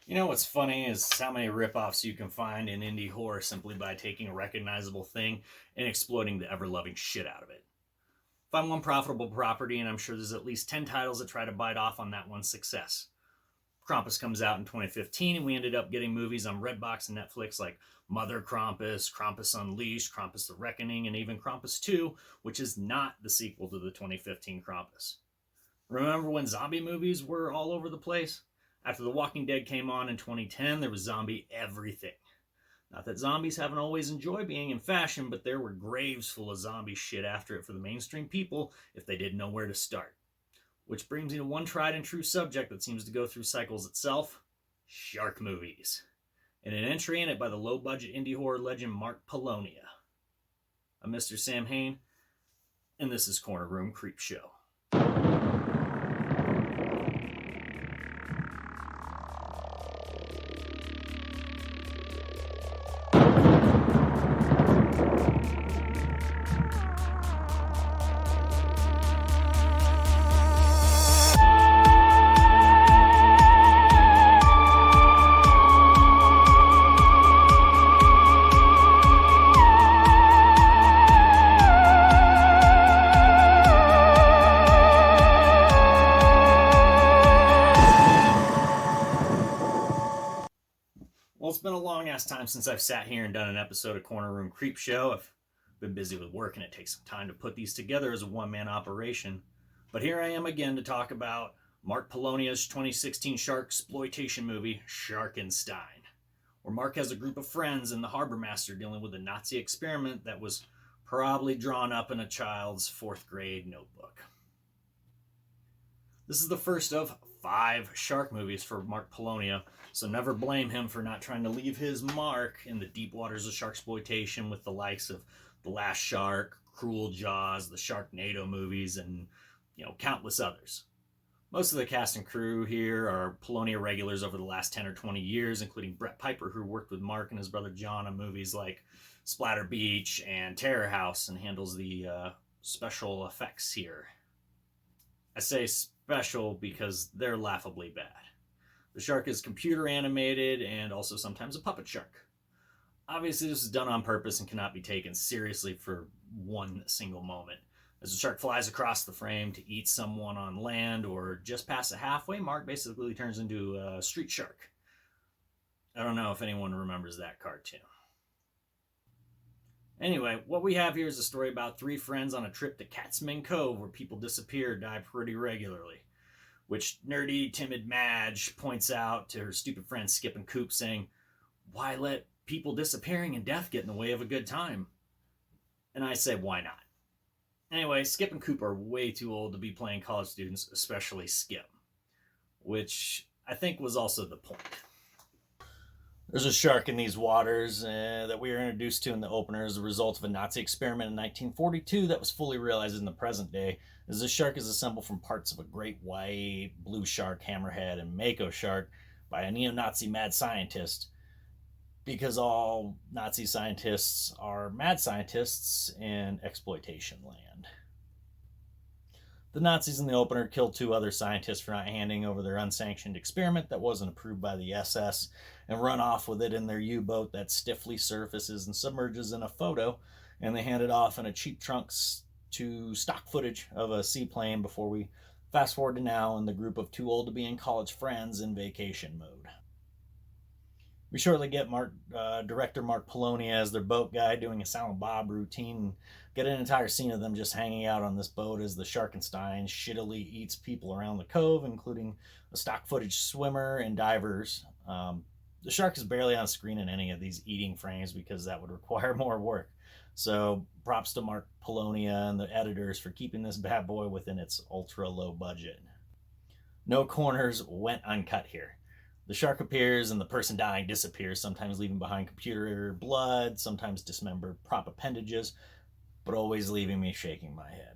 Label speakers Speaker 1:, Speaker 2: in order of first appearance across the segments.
Speaker 1: You know what's funny is how many ripoffs you can find in indie horror simply by taking a recognizable thing and exploiting the ever loving shit out of it. Find one profitable property, and I'm sure there's at least 10 titles that try to bite off on that one success. Krampus comes out in 2015, and we ended up getting movies on Redbox and Netflix like Mother Krampus, Krampus Unleashed, Krampus the Reckoning, and even Krampus 2, which is not the sequel to the 2015 Krampus. Remember when zombie movies were all over the place? After The Walking Dead came on in 2010, there was zombie everything. Not that zombies haven't always enjoyed being in fashion, but there were graves full of zombie shit after it for the mainstream people if they didn't know where to start. Which brings me to one tried and true subject that seems to go through cycles itself: shark movies. And an entry in it by the low budget indie horror legend Mark Polonia. I'm Mr. Samhain, and this is Corner Room Creep Show. Well, it's been a long ass time since I've sat here and done an episode of Corner Room Creep Show. I've been busy with work and it takes some time to put these together as a one-man operation. But here I am again to talk about Mark Polonia's 2016 sharksploitation movie, Sharkenstein, where Mark has a group of friends and the harbor master dealing with a Nazi experiment that was probably drawn up in a child's 4th grade notebook. This is the first of 5 shark movies for Mark Polonia, so never blame him for not trying to leave his mark in the deep waters of sharksploitation with the likes of The Last Shark, Cruel Jaws, the Sharknado movies, and countless others. Most of the cast and crew here are Polonia regulars over the last 10 or 20 years, including Brett Piper, who worked with Mark and his brother John on movies like Splatter Beach and Terror House and handles the special effects here. I say special because they're laughably bad. The shark is computer animated and also sometimes a puppet shark. Obviously, this is done on purpose and cannot be taken seriously for one single moment. As the shark flies across the frame to eat someone on land or just past the halfway mark, basically turns into a street shark. I don't know if anyone remembers that cartoon. Anyway, what we have here is a story about 3 friends on a trip to Catsman Cove where people disappear or die pretty regularly. Which nerdy, timid Madge points out to her stupid friend Skip and Coop, saying, "Why let people disappearing and death get in the way of a good time?" And I say, why not? Anyway, Skip and Coop are way too old to be playing college students, especially Skip. Which I think was also the point. There's a shark in these waters that we were introduced to in the opener as a result of a Nazi experiment in 1942 that was fully realized in the present day, as this shark is assembled from parts of a great white, blue shark, hammerhead, and mako shark by a neo-Nazi mad scientist, because all Nazi scientists are mad scientists in exploitation land. The Nazis in the opener killed 2 other scientists for not handing over their unsanctioned experiment that wasn't approved by the SS and run off with it in their U-boat that stiffly surfaces and submerges in a photo, and they hand it off in a cheap trunks to stock footage of a seaplane before we fast forward to now and the group of too old to be in college friends in vacation mode. We shortly get director Mark Polonia as their boat guy doing a Silent Bob routine and get an entire scene of them just hanging out on this boat as the Sharkenstein shittily eats people around the cove, including a stock footage swimmer and divers. The shark is barely on screen in any of these eating frames because that would require more work. So props to Mark Polonia and the editors for keeping this bad boy within its ultra low budget. No corners went uncut here. The shark appears and the person dying disappears, sometimes leaving behind computer blood, sometimes dismembered prop appendages, but always leaving me shaking my head.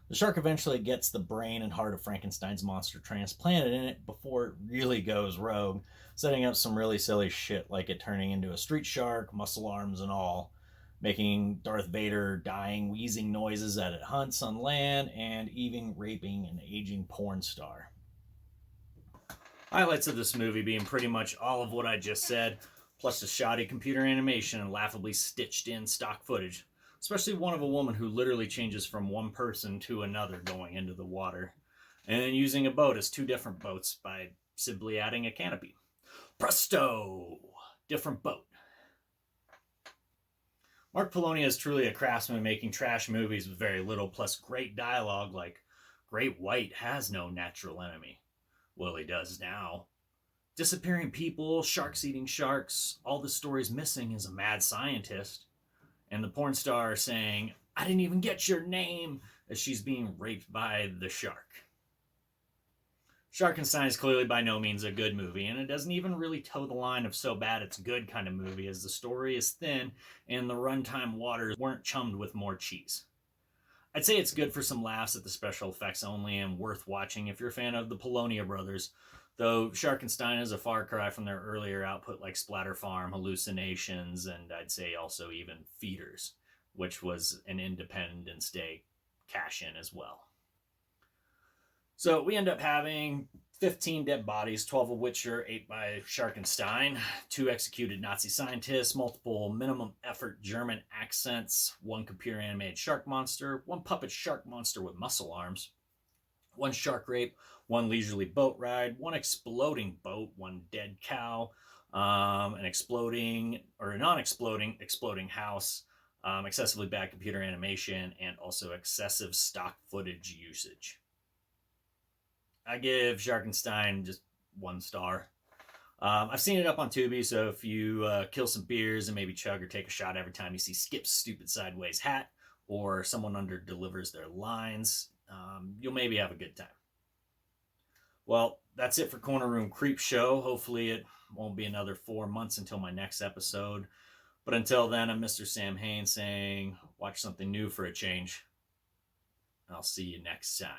Speaker 1: The shark eventually gets the brain and heart of Frankenstein's monster transplanted in it before it really goes rogue, setting up some really silly shit like it turning into a street shark, muscle arms and all, making Darth Vader dying, wheezing noises as it hunts on land, and even raping an aging porn star. Highlights of this movie being pretty much all of what I just said, plus the shoddy computer animation and laughably stitched in stock footage, especially one of a woman who literally changes from one person to another going into the water, and then using a boat as two different boats by simply adding a canopy. Presto! Different boat. Mark Polonia is truly a craftsman making trash movies with very little, plus great dialogue like, Great White has no natural enemy. Well, he does now. Disappearing people, sharks eating sharks, all the story's missing is a mad scientist. And the porn star saying, I didn't even get your name, as she's being raped by the shark. Sharkenstein is clearly by no means a good movie, and it doesn't even really toe the line of so bad it's good kind of movie, as the story is thin and the runtime waters weren't chummed with more cheese. I'd say it's good for some laughs at the special effects only and worth watching if you're a fan of the Polonia brothers, though Sharkenstein is a far cry from their earlier output like Splatter Farm, Hallucinations, and I'd say also even Feeders, which was an Independence Day cash-in as well. So we end up having 15 dead bodies, 12 of which are ate by Sharkenstein, 2 executed Nazi scientists, multiple minimum effort German accents, 1 computer animated shark monster, 1 puppet shark monster with muscle arms, 1 shark rape, 1 leisurely boat ride, 1 exploding boat, 1 dead cow, an exploding or a non-exploding exploding house, excessively bad computer animation, and also excessive stock footage usage. I give Sharkenstein just 1 star. I've seen it up on Tubi, so if you kill some beers and maybe chug or take a shot every time you see Skip's stupid sideways hat or someone under delivers their lines, you'll maybe have a good time. Well, that's it for Corner Room Creep Show. Hopefully it won't be another 4 months until my next episode. But until then, I'm Mr. Samhain saying, watch something new for a change. I'll see you next time.